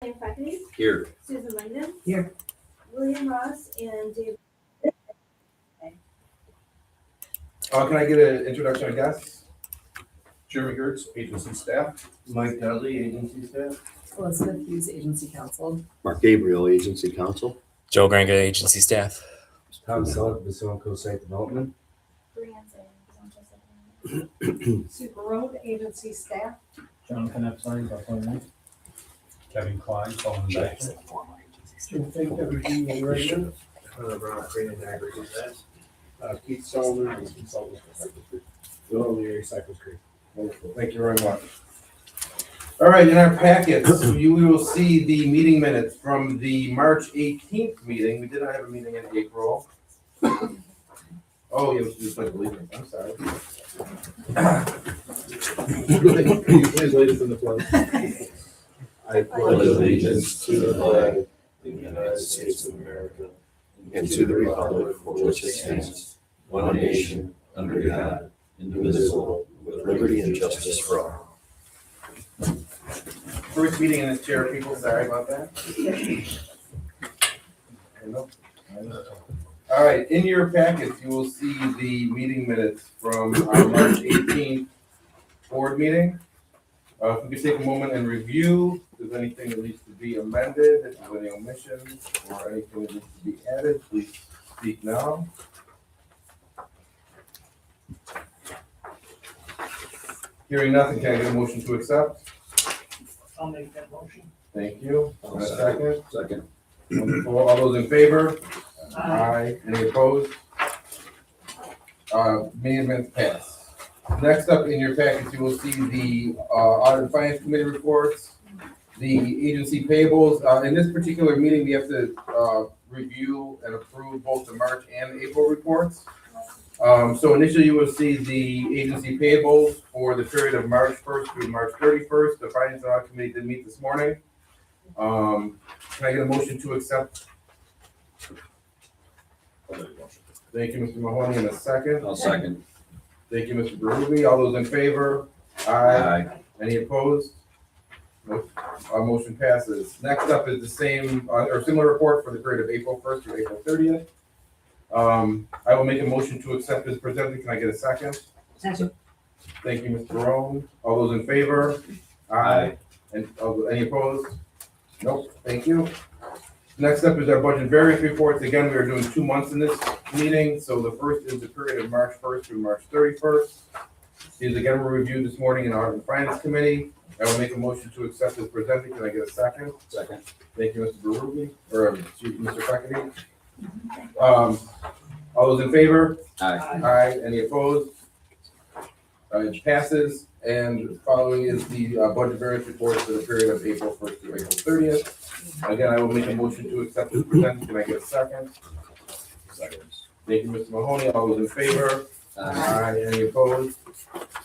William Fackrey, Here. Susan Langdon. Here. William Ross and Dave. Can I get an introduction of guests? Jeremy Gertz, agency staff. Mike Dudley, agency staff. Elizabeth Hughes, Agency Counsel. Mark Gabriel, agency counsel. Joe Granka, agency staff. Tom Selleck, Basilico Site Development. Super Road Agency staff. John Knepstein, Buffalo. Kevin Klein, Sullivan Bank. I think everything is ready. Keith Sullivan, and consultant for Cypress Creek. Bill O'Leary, Cypress Creek. Wonderful, thank you very much. All right, in our packets, we will see the meeting minutes from the March 18th meeting. We did not have a meeting in April. Oh, yeah, it was just like leaving. I'm sorry. Please lead us in the pledge. I pledge allegiance to the flag of the United States of America and to the republic for which it stands, one nation, under God, indivisible, with liberty and justice for all. First meeting in this chair, people, sorry about that. All right, in your packets, you will see the meeting minutes from our March 18th board meeting. If we could take a moment and review, if there's anything that needs to be amended, if there's any omissions or anything that needs to be added, please speak now. Hearing nothing, can I get a motion to accept? I'll make that motion. Thank you. And a second. Second. Wonderful. All those in favor? Aye. Any opposed? Meeting minutes passed. Next up in your package, you will see the Audit and Finance Committee reports, the agency payables. In this particular meeting, we have to review and approve both the March and April reports. So initially, you will see the agency payables for the period of March 1st through March 31st. The Finance and Audit Committee did meet this morning. Can I get a motion to accept? Thank you, Mr. Mahoney, in a second. I'll second. Thank you, Mr. Berube. All those in favor? Aye. Any opposed? Nope. Motion passes. Next up is the same or similar report for the period of April 1st through April 30th. I will make a motion to accept as presented. Can I get a second? Second. Thank you, Mr. Roan. All those in favor? Aye. And any opposed? Nope. Thank you. Next up is our budget variance reports. Again, we are doing 2 months in this meeting. So the first is the period of March 1st through March 31st. These again were reviewed this morning in our Finance Committee. I will make a motion to accept as presented. Can I get a second? Second. Thank you, Mr. Berube, or Mr. Fackrey. All those in favor? Aye. Aye. Any opposed? It passes. And following is the budget variance report for the period of April 1st through April 30th. Again, I will make a motion to accept as presented. Can I get a second? Second. Thank you, Mr. Mahoney. All those in favor? Aye. Any opposed?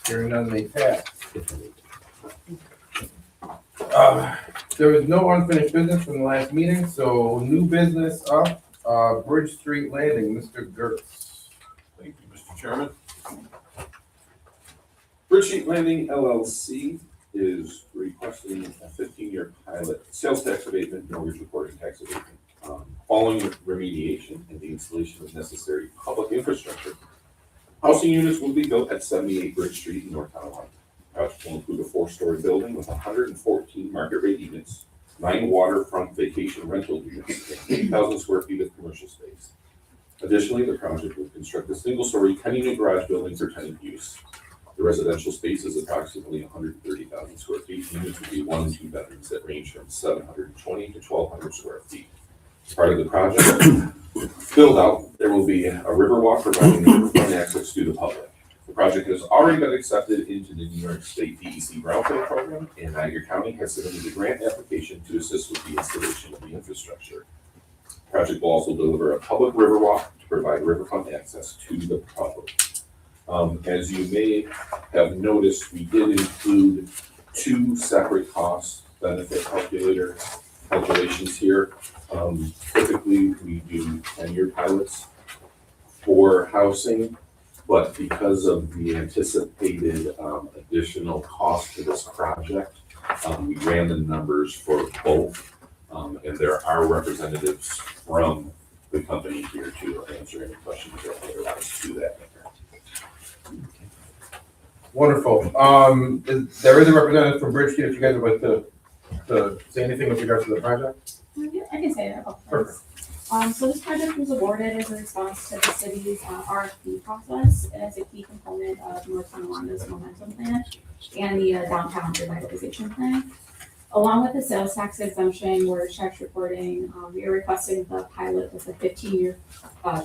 Hearing none, they pass. There is no unfinished business from the last meeting, so new business up, Bridge Street Landing, Mr. Gertz. Thank you, Mr. Chairman. Bridge Street Landing LLC is requesting a 15-year pilot sales tax abatement, mortgage reporting tax abatement. Following remediation and the installation of necessary public infrastructure, housing units will be built at 78 Bridge Street in North Carolina. The project will include a 4-story building with 114 market rate units, 9 waterfront vacation rental units, and 8,000 square feet of commercial space. Additionally, the project will construct a single-story tenant garage building for tenant use. The residential space is approximately 130,000 square feet. Units will be 1 and 2 bedrooms that range from 720 to 1,200 square feet. As part of the project build out, there will be a river walk providing riverfront access to the public. The project has already been accepted into the New York State DEC Brownfield program, and Niagara County has submitted a grant application to assist with the installation of the infrastructure. The project will also deliver a public river walk to provide riverfront access to the public. As you may have noticed, we did include 2 separate cost benefit calculations here. Typically, we do 10-year pilots for housing, but because of the anticipated additional cost to this project, We ran the numbers for both, and there are representatives from the company here to answer any questions or otherwise to that matter. Wonderful. There is a representative from Bridgeview, if you guys would like to say anything with regards to the project. Yeah, I can say it a couple Perfect. times. So this project was awarded as a response to the city's RFP process, and it's a key component of North Tonawonda's momentum plan and the downtown revitalization plan. Along with the sales tax exemption, where tax reporting, we are requesting the pilot with a 15-year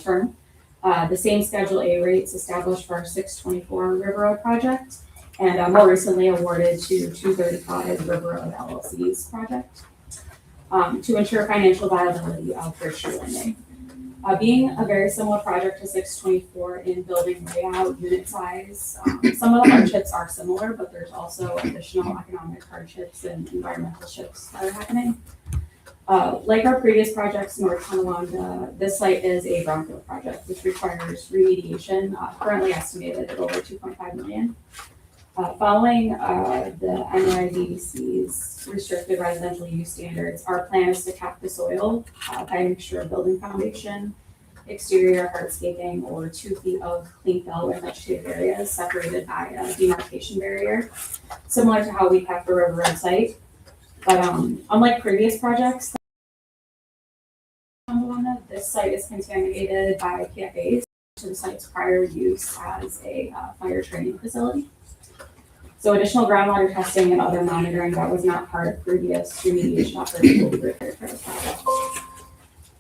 term. The same Schedule A rates established for our 624 River Road project, and more recently awarded to 235 River Road LLC's project. To ensure financial viability of bridge lending. Being a very similar project to 624 in building layout, unit size, some of the hardships are similar, but there's also additional economic hardships and environmental shifts that are happening. Like our previous projects in North Tonawanda, this site is a brownfield project, which requires remediation, currently estimated at over 2.5 million. Following the NCIDA's restricted residential use standards, our plan is to cap the soil by a mixture of building foundation, exterior hardscaping, or 2 feet of clean fill and vegetative areas separated by a demarcation barrier, similar to how we capped the River Road site. But unlike previous projects, this site is contaminated by PFAS to the site's prior use as a fire training facility. So additional groundwater testing and other monitoring that was not part of previous remediation efforts will be required for this project.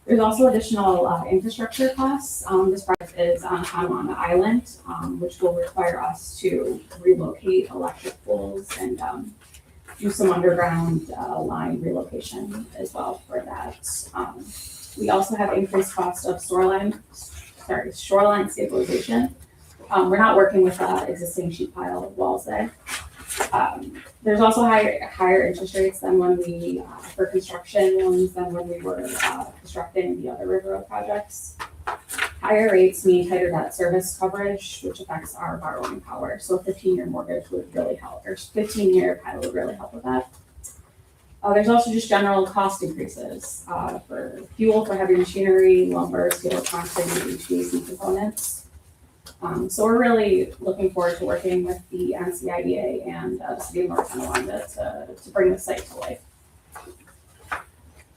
There's also additional infrastructure costs. This project is on Tonawanda Island, which will require us to relocate electric poles and do some underground line relocation as well for that. We also have increased cost of shoreline stabilization. We're not working with existing sheet pile walls there. There's also higher interest rates than when we, for construction loans than when we were constructing the other River Road projects. Higher rates mean tighter debt service coverage, which affects our borrowing power. So a 15-year mortgage would really help, or 15-year pilot would really help with that. There's also just general cost increases for fuel for heavy machinery, lumber, steel, concrete, HVAC components. So we're really looking forward to working with the NCIDA and the city of North Tonawanda to bring the site to life.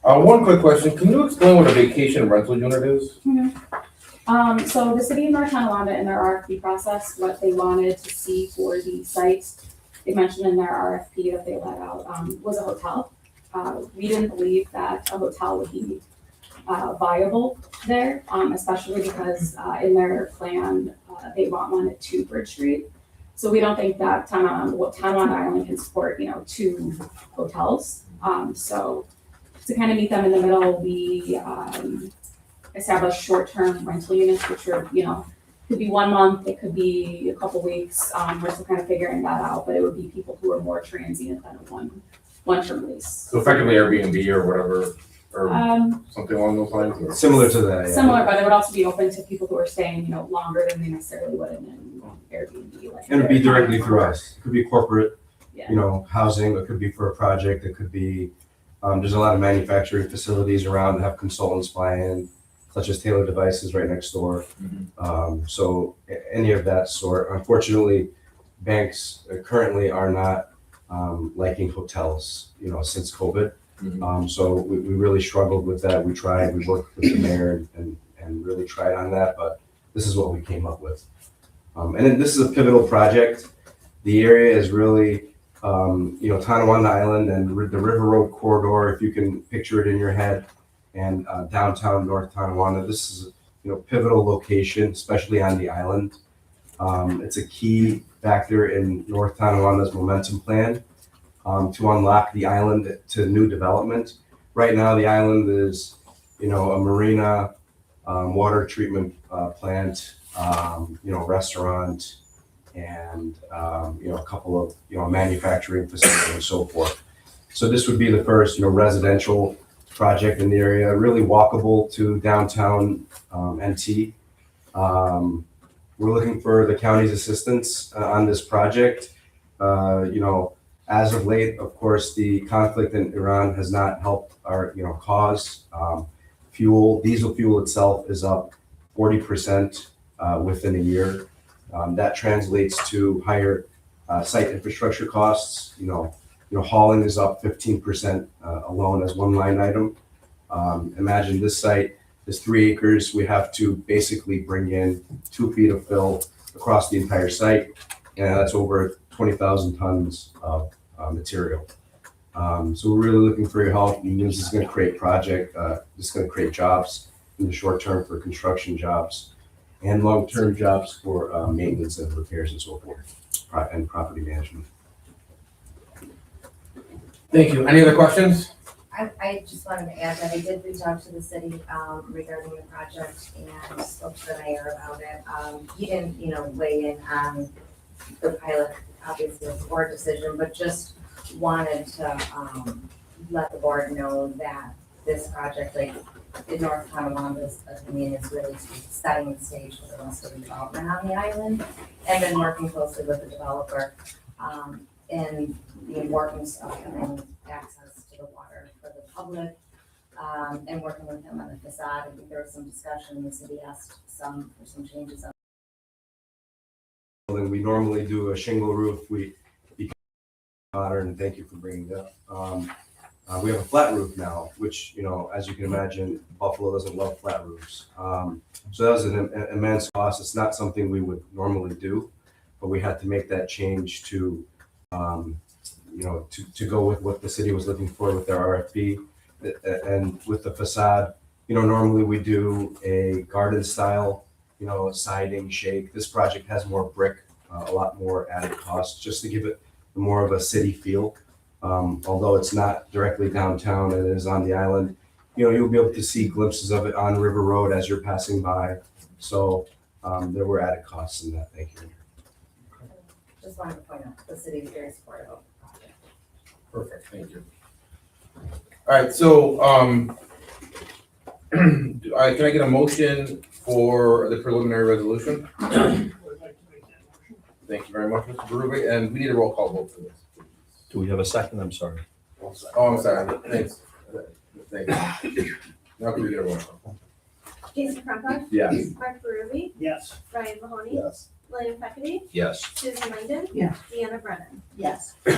One quick question. Can you explain what a vacation rental unit is? So the city of North Tonawanda in their RFP process, what they wanted to see for the site, they mentioned in their RFP that they let out, was a hotel. We didn't believe that a hotel would be viable there, especially because in their plan, they want one at 2 Bridge Street. So we don't think that Tonawanda Island can support, 2 hotels. So to kind of meet them in the middle, we established short-term rental units, which are, could be 1 month, it could be a couple weeks. We're still kind of figuring that out, but it would be people who are more transient than a one-term lease. So effectively Airbnb or whatever, or something along those lines? Or? Similar to that, yeah. Similar, but it would also be open to people who are staying, longer than they necessarily would in an Airbnb. Like And it'd be directly through us. It could be corporate, Yeah. Housing. It could be for a project. It could be, there's a lot of manufacturing facilities around that have consultants fly in, such as Taylor Devices right next door. So any of that sort. Unfortunately, banks currently are not liking hotels, since COVID. So we really struggled with that. We tried, we worked with the mayor and really tried on that, but this is what we came up with. And then this is a pivotal project. The area is really, Tonawanda Island and the River Road corridor, if you can picture it in your head, and downtown North Tonawanda. This is, pivotal location, especially on the island. It's a key factor in North Tonawanda's momentum plan. To unlock the island to new development. Right now, the island is, a marina, water treatment plant, restaurant, and a couple of manufacturing facilities and so forth. So this would be the first residential project in the area, really walkable to downtown NT. We're looking for the county's assistance on this project. As of late, of course, the conflict in Iran has not helped our, cause. Diesel fuel itself is up 40% within a year. That translates to higher site infrastructure costs. Hauling is up 15% alone as one line item. Imagine this site is 3 acres. We have to basically bring in 2 feet of fill across the entire site, and that's over 20,000 tons of material. So we're really looking for your help. This is going to create this is going to create jobs in the short term for construction jobs and long-term jobs for maintenance and repairs and so forth, and property management. Thank you. Any other questions? I just wanted to add that I did reach out to the city regarding the project and spoke to the mayor about it. He didn't, weigh in on the pilot, obviously it's a board decision, but just wanted to let the board know that this project, like the North Tonawanda opinion, is really setting the stage for the rest of the development on the island, and then working closely with the developer in the importance of having access to the water for the public, and working with him on the facade. I think there was some discussion, the city asked for some changes. We normally do a shingle roof. Because modern, thank you for bringing it up. We have a flat roof now, which, as you can imagine, Buffalo doesn't love flat roofs. So that was an immense cost. It's not something we would normally do, but we had to make that change to go with what the city was looking for with their RFP. And with the facade, normally we do a garden style, siding, shake. This project has more brick, a lot more added cost, just to give it more of a city feel. Although it's not directly downtown and it is on the island, you'll be able to see glimpses of it on River Road as you're passing by. So there were added costs in that. Thank you. Just wanted to point out, the city is very supportive of the project. Perfect, thank you. All right, so can I get a motion for the preliminary resolution? Would like to make that motion. Thank you very much, Mr. Berube, and we need a roll call vote for this. Do we have a second? I'm sorry. Oh, I'm sorry, thanks. Thank you. Now can we get a roll call? Jason Crumpler, Yes. Mark Berube, Yes. Brian Mahoney, Yes. William Feckerty, Yes. Susan Langdon. Yeah. Deanna Brennan. Yes. All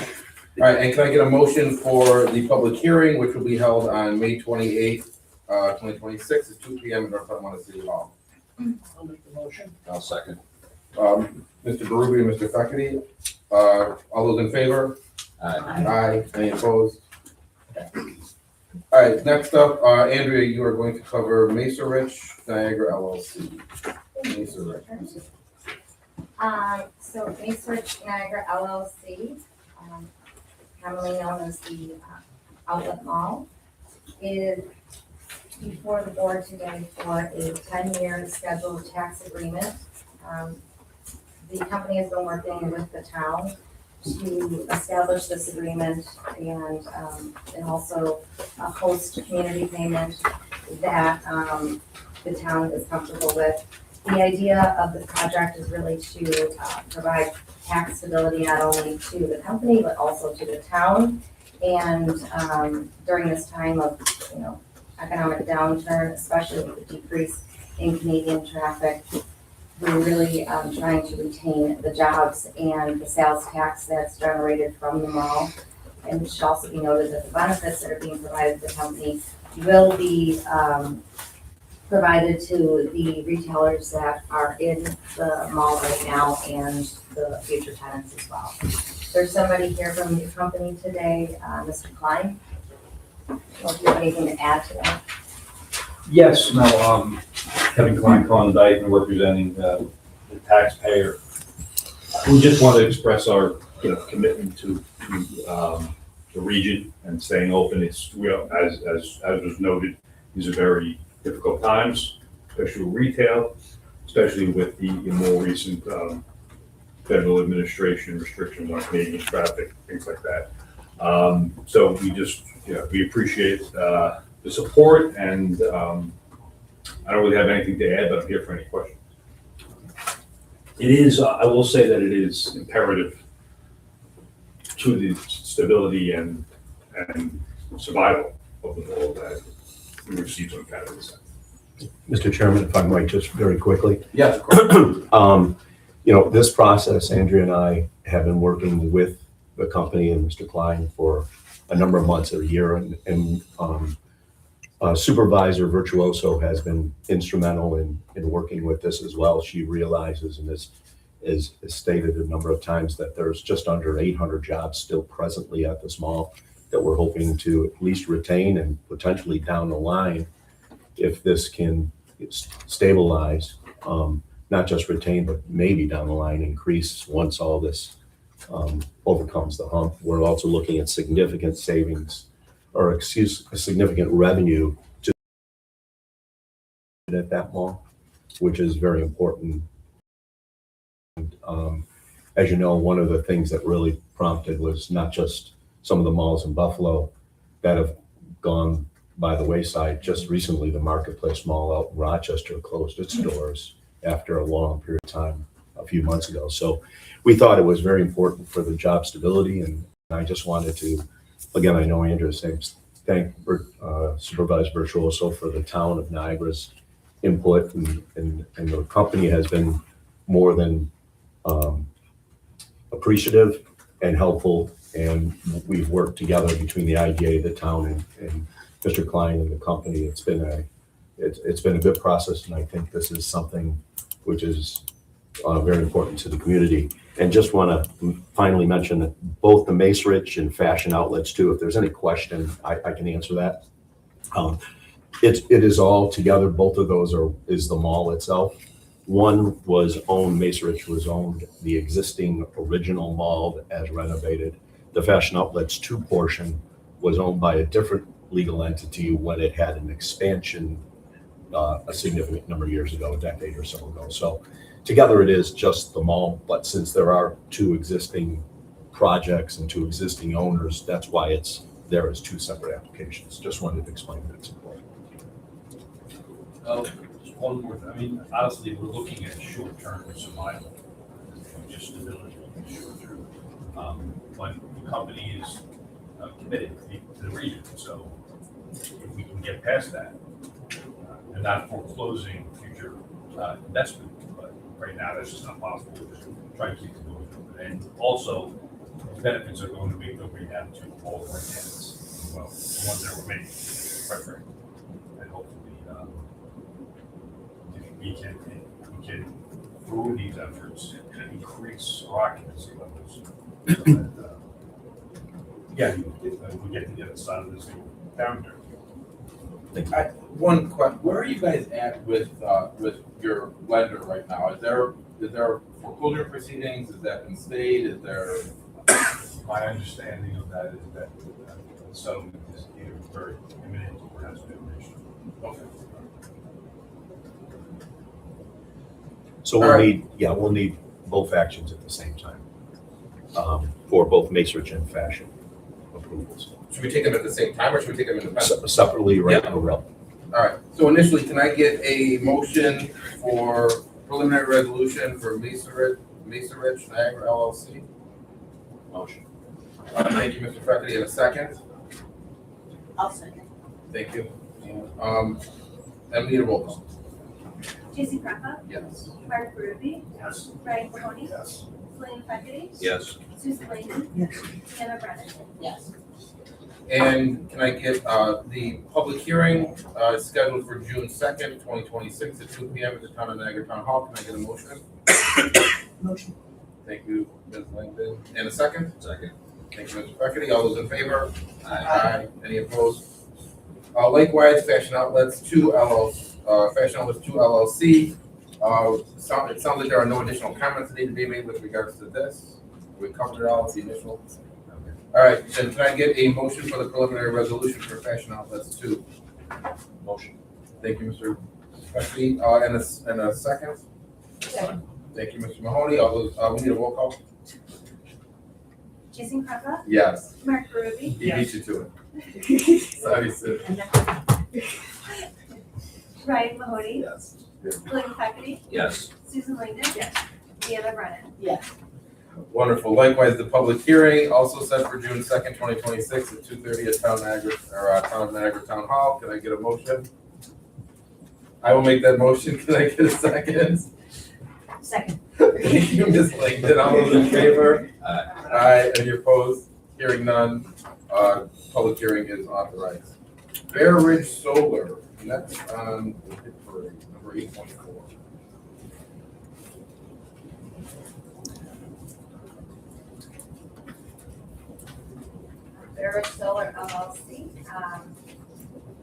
right, and can I get a motion for the public hearing, which will be held on May 28th, 2026 at 2 p.m. in North Tonawanda City Hall? I'll make the motion. I'll second. Mr. Berube and Mr. Feckerty, all those in favor? Aye. Aye. Any opposed? Okay. All right, next up, Andrea, you are going to cover Mesa Rich Niagara LLC. Mesa Rich. So Mesa Rich Niagara LLC, commonly known as the Outlet Mall, is before the board today for a 10-year scheduled tax agreement. The company has been working with the town to establish this agreement and also a host community payment that the town is comfortable with. The idea of the project is really to provide tax stability not only to the company but also to the town. And during this time of economic downturn, especially with the decrease in Canadian traffic, we're really trying to retain the jobs and the sales tax that's generated from the mall. And it should also be noted that the benefits that are being provided to the company will be provided to the retailers that are in the mall right now and the future tenants as well. There's somebody here from the company today, Mr. Klein. Well, if you have anything to add to that. Yes, no, Kevin Klein, Klondike, and representing the taxpayer. We just want to express our, commitment to the region and staying open. It's, as was noted, these are very difficult times, especially with retail, especially with the more recent federal administration restrictions on Canadian traffic, things like that. So we just, we appreciate the support, and I don't really have anything to add, but I'm here for any questions. It is, I will say that it is imperative to the stability and survival of the mall that we received some kind of incentive. Mr. Chairman, if I might just very quickly. Yes, of course. This process, Andrea and I have been working with the company and Mr. Klein for a number of months or a year, and Supervisor Virtuoso has been instrumental in working with this as well. She realizes and is stated a number of times that there's just under 800 jobs still presently at this mall that we're hoping to at least retain, and potentially down the line, if this can stabilize, not just retain, but maybe down the line increase once all this overcomes the hump. We're also looking at significant savings, or significant revenue to at that mall, which is very important. As you know, one of the things that really prompted was not just some of the malls in Buffalo that have gone by the wayside. Just recently, the Marketplace Mall out in Rochester closed its doors after a long period of time a few months ago. So we thought it was very important for the job stability, and I just wanted to, again, I know Andrew's saying, thank Supervisor Virtuoso for the town of Niagara's input, and the company has been more than appreciative and helpful, and we've worked together between the IDA, the town, and Mr. Klein and the company. It's been a good process, and I think this is something which is very important to the community. And just want to finally mention that both the Macerich and Fashion Outlets too, if there's any question, I can answer that. It is all together. Both of those is the mall itself. One was owned, Macerich was owned, the existing original mall as renovated. The Fashion Outlets 2 portion was owned by a different legal entity when it had an expansion a significant number of years ago, a decade or so ago. So together it is just the mall, but since there are 2 existing projects and 2 existing owners, that's why it's there as 2 separate applications. Just wanted to explain that it's important. Just one more thing. I mean, honestly, we're looking at short-term survival, just stability in the short term. But the company is committed to the region, so if we can get past that, and not foreclosing future investment, but right now that's just not possible. We're just trying to keep it going. And also, the benefits are going to be filtering down to all of our tenants as well, the ones that were made, quite frankly. And hopefully, we can, through these efforts, increase our occupancy levels. So that, we get to the other side of this downturn. One question: where are you guys at with your lender right now? Is there foreclosure proceedings? Is that been stayed? Is there? My understanding of that is that the settlement is either very imminent or has been reached. Okay. So we'll need both actions at the same time for both Macerich and Fashion approvals. Should we take them at the same time, or should we take them independently? Separately, right? Yeah. All right. So initially, can I get a motion for preliminary resolution for Macerich Niagara LLC? Motion. Thank you, Mr. Freckity. And a second? I'll second. Thank you. And need a roll call. Jason Krappa, Yes. Mark Ruby, Yes. Brian Mahoney, Yes. Blaine Feckerty, Yes. Susan Layton, Yes. Anna Brennan. Yes. And can I get the public hearing scheduled for June 2nd, 2026 at 2 p.m. at the Town of Niagara Town Hall? Can I get a motion? Motion. Thank you, Ms. Langdon. And a second? Second. Thank you, Mr. Freckity. All those in favor? Aye. Any opposed? Likewise, Fashion Outlets 2 LLC. It sounds like there are no additional comments that need to be made with regards to this. We covered it all at the initial. All right, then can I get a motion for the preliminary resolution for Fashion Outlets 2? Motion. Thank you, Mr. Freckity. And a second? Second. Thank you, Mr. Mahoney. All those, we need a roll call? Jason Krappa, Yes. Mark Ruby, He beat you to it. Sorry, Sid. Brian Mahoney, Yes. Blaine Feckerty, Yes. Susan Layton, Yes. Anna Brennan. Yes. Wonderful. Likewise, the public hearing also set for June 2nd, 2026 at 2:30 at Town of Niagara Town Hall. Can I get a motion? I will make that motion. Can I get a second? Second. Thank you, Ms. Langdon. All those in favor? Aye. Any opposed? Hearing none. Public hearing is authorized. Bear Ridge Solar, next on the hit parade, number 8.4. Bear Ridge Solar LLC.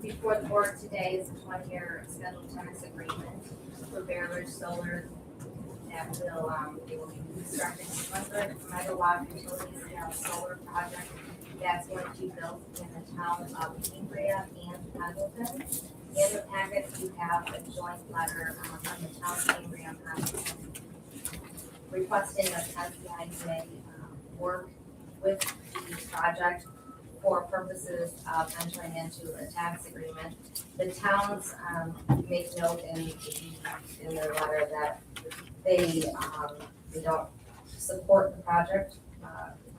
Before the board today is a 20-year scheduled tax agreement for Bear Ridge Solar that will, they will be constructing 100 megawatt utility scale solar project that's going to be built in the town of Cambria and Pendleton. In the packet, you have a joint letter from the town of Cambria and Pendleton requesting that NCIDA work with the project for purposes of entering into a tax agreement. The towns make note in their letter that they don't support the project.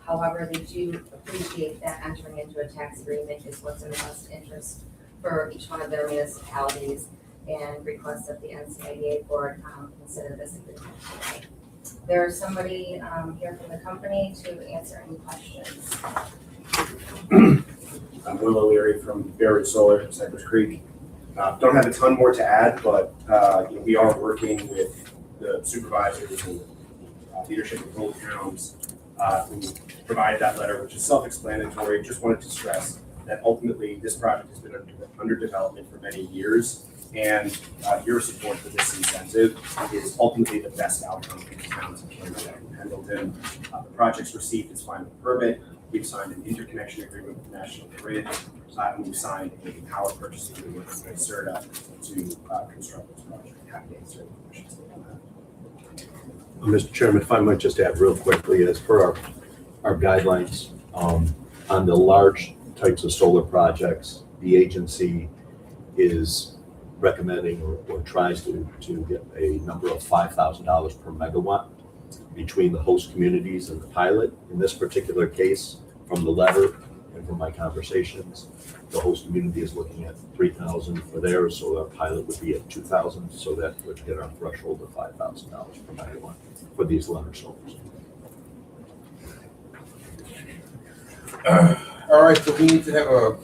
However, they do appreciate that entering into a tax agreement is what's in the best interest for each one of their municipalities, and request that the NCIDA board consider this agreement today. There's somebody here from the company to answer any questions. I'm Will O'Leary from Bear Ridge Solar, Cypress Creek. Don't have a ton more to add, but we are working with the supervisors and leadership of both towns who provided that letter, which is self-explanatory. Just wanted to stress that ultimately this project has been under development for many years, and your support for this incentive is ultimately the best outcome for the towns of Cambria and Pendleton. The project's received its final permit. We've signed an interconnection agreement with National Grid, and we've signed a power purchase agreement with NCIDA to construct this project. Happy to answer any questions on that. Mr. Chairman, if I might just add real quickly, as per our guidelines, on the large types of solar projects, the agency is recommending or tries to get a number of $5,000 per megawatt between the host communities and the pilot. In this particular case, from the letter and from my conversations, the host community is looking at $3,000 for theirs, so our pilot would be at $2,000, so that would hit our threshold of $5,000 per megawatt for these large solars. All right, so we need to have a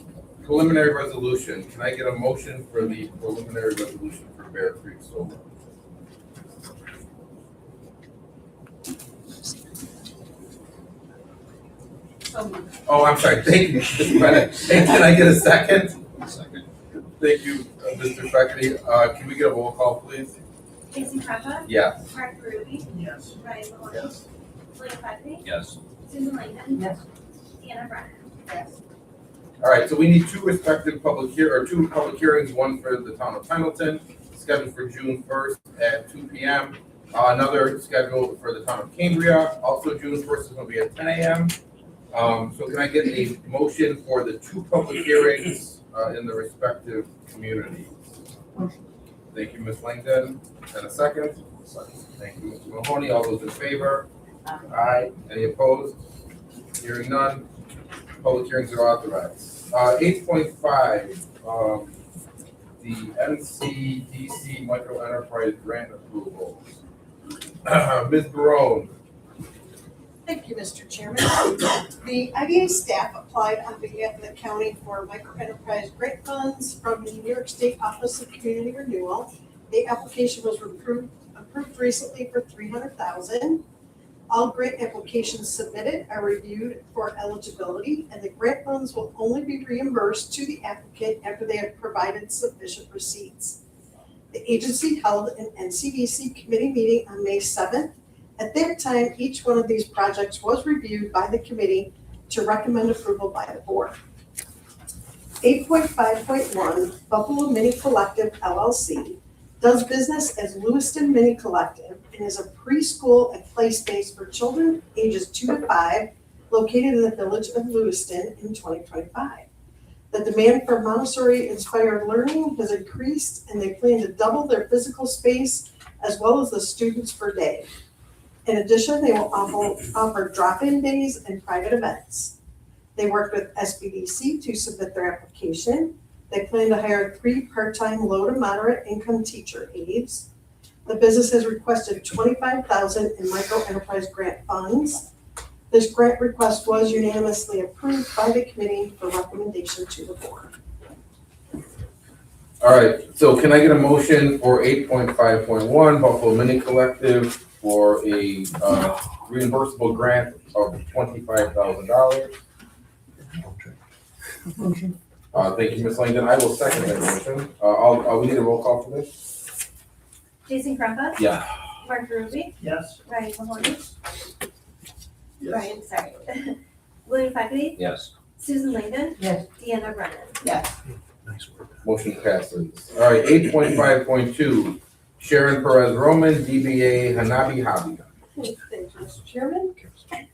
preliminary resolution. Can I get a motion for the preliminary resolution for Bear Creek Solar? Oh, I'm sorry. Thank you, Mr. Bennett. And can I get a second? Second. Thank you, Mr. Feckley. Can we get a roll call, please? Casey Crawford. Yes. Mark Ruby. Yes. Ryan Mahoney. Yes. William Buckley. Yes. Susan Langdon. Yes. Anna Brennan. Yes. All right, so we need two public hearings, one for the town of Pendleton, scheduled for June 1st at 2 p.m. Another scheduled for the town of Cambria, also June 1st is going to be at 10 a.m. So can I get a motion for the two public hearings in the respective communities? Thank you, Ms. Langdon. And a second? Thank you, Mr. Mahoney. All those in favor? Aye. Any opposed? Hearing none. Public hearings are authorized. 8.5, the NCDC Micro Enterprise Grant Approval. Ms. Barone. Thank you, Mr. Chairman. The IDA staff applied on behalf of the county for micro enterprise grant funds from the New York State Office of Community Renewal. The application was approved recently for $300,000. All grant applications submitted are reviewed for eligibility, and the grant funds will only be reimbursed to the applicant after they have provided sufficient receipts. The agency held an NCDC committee meeting on May 7th. At that time, each one of these projects was reviewed by the committee to recommend approval by the board. 8.5.1, Buffalo Mini Collective LLC does business as Lewiston Mini Collective and is a preschool and play space for children ages 2 to 5 located in the village of Lewiston in 2025. The demand for Montessori-inspired learning has increased, and they plan to double their physical space as well as the students per day. In addition, they will offer drop-in days and private events. They worked with SBDC to submit their application. They plan to hire 3 part-time low to moderate income teacher aides. The business has requested $25,000 in micro enterprise grant funds. This grant request was unanimously approved by the committee for recommendation to the board. All right, so can I get a motion for 8.5.1 Buffalo Mini Collective for a reimbursable grant of $25,000? Motion. Thank you, Ms. Langdon. I will second that motion. We need a roll call for this? Jason Crafa. Yeah. Mark Ruby. Yes. Ryan Mahoney. Ryan, sorry. William Fackery. Yes. Susan Langdon. Yes. Deanna Brennan. Yes. Motion passes. All right, 8.5.2 Sharon Perez Roman, DBA Hanabi Hobby. Thank you, Mr. Chairman.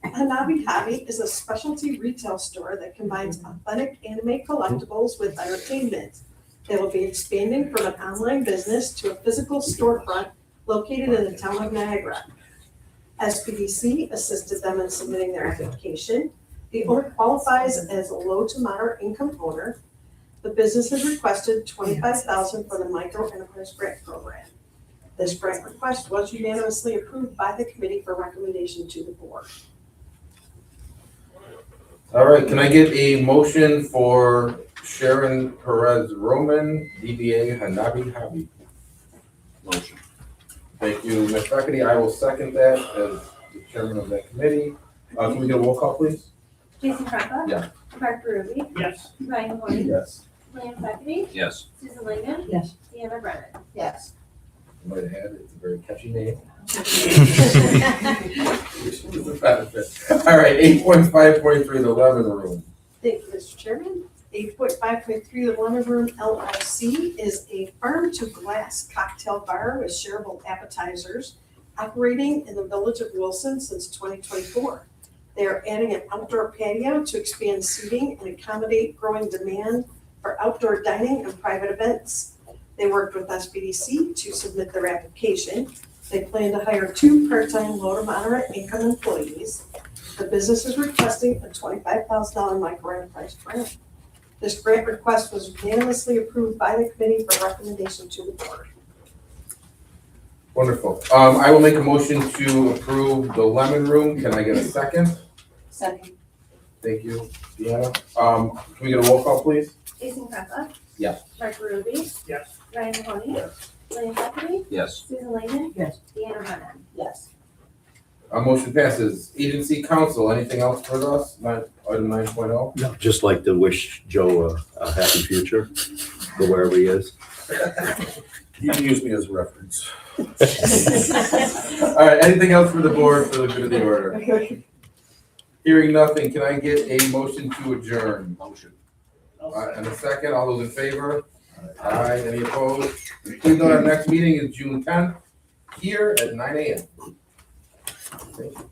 Hanabi Hobby is a specialty retail store that combines authentic anime collectibles with entertainment. They will be expanding from an online business to a physical storefront located in the town of Niagara. SBDC assisted them in submitting their application. The owner qualifies as a low to moderate income owner. The business has requested $25,000 for the micro enterprise grant program. This grant request was unanimously approved by the committee for recommendation to the board. All right, can I get a motion for Sharon Perez Roman, DBA Hanabi Hobby? Motion. Thank you, Ms. Faculty. I will second that as the chairman of that committee. Can we get a roll call, please? Jason Crafa. Yeah. Mark Ruby. Yes. Ryan Mahoney. Yes. William Fackery. Yes. Susan Langdon. Yes. Deanna Brennan. Yes. I might have had it. It's a very catchy name. All right, 8.5.3, the Lemon Room. Thank you, Mr. Chairman. 8.5.3, the Lemon Room LLC is a farm-to-glass cocktail bar with shareable appetizers operating in the village of Wilson since 2024. They are adding an outdoor patio to expand seating and accommodate growing demand for outdoor dining and private events. They worked with SBDC to submit their application. They plan to hire 2 part-time low to moderate income employees. The business is requesting a $25,000 micro enterprise grant. This grant request was unanimously approved by the committee for recommendation to the board. Wonderful. I will make a motion to approve the Lemon Room. Can I get a second? Second. Thank you, Deanna. Can we get a roll call, please? Jason Crafa. Yes. Mark Ruby. Yes. Ryan Mahoney. William Fackery. Yes. Susan Langdon. Yes. Deanna Brennan. Yes. Motion passes. Agency Council, anything else for us? Item 9.0? No, just like to wish Joe a happy future for wherever he is. You can use me as a reference. All right, anything else for the board for the good of the order? Hearing nothing, can I get a motion to adjourn? Motion. And a second, all those in favor? Aye, any opposed? Please note our next meeting is June 10th, here at 9 a.m. Thank you.